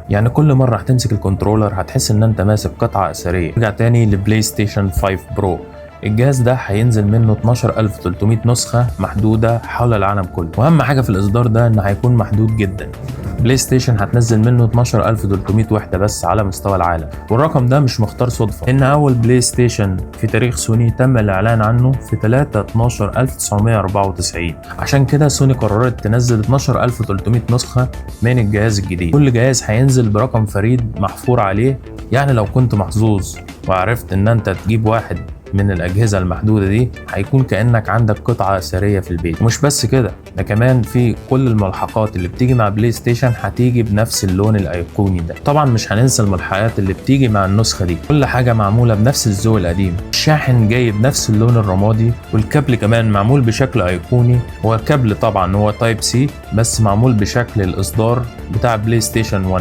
يعني كل مرة هتمسك الكنترولر هتحس ان انت ماسك قطعة اثرية. ارجع تاني لبلاي ستيشن 5 برو، الجهاز ده هينزل منه 12300 نسخة محدودة حول العالم كله، واهم حاجة في الاصدار ده ان هيكون محدود جدا. بلاي ستيشن هتنزل منه 12300 وحدة بس على مستوى العالم، والرقم ده مش مختار صدفة، ان اول بلاي ستيشن في تاريخ سوني تم الاعلان عنه في 3/12/1994. عشان كده سوني قررت تنزل 12300 نسخة من الجهاز الجديد. كل جهاز هينزل برقم فريد محفور عليه، يعني لو كنت محظوظ وعرفت ان انت تجيب واحد من الأجهزة المحدودة دي هيكون كأنك عندك قطعة أثرية في البيت. ومش بس كده، ده كمان في كل الملحقات اللي بتيجي مع بلاي ستيشن هتيجي بنفس اللون الأيقوني ده. طبعا مش هننسى الملحقات اللي بتيجي مع النسخة دي، كل حاجة معمولة بنفس الذوق القديم. الشاحن جاي بنفس اللون الرمادي، والكابل كمان معمول بشكل أيقوني. هو الكابل طبعا هو تايب سي بس معمول بشكل الإصدار بتاع بلاي ستيشن 1.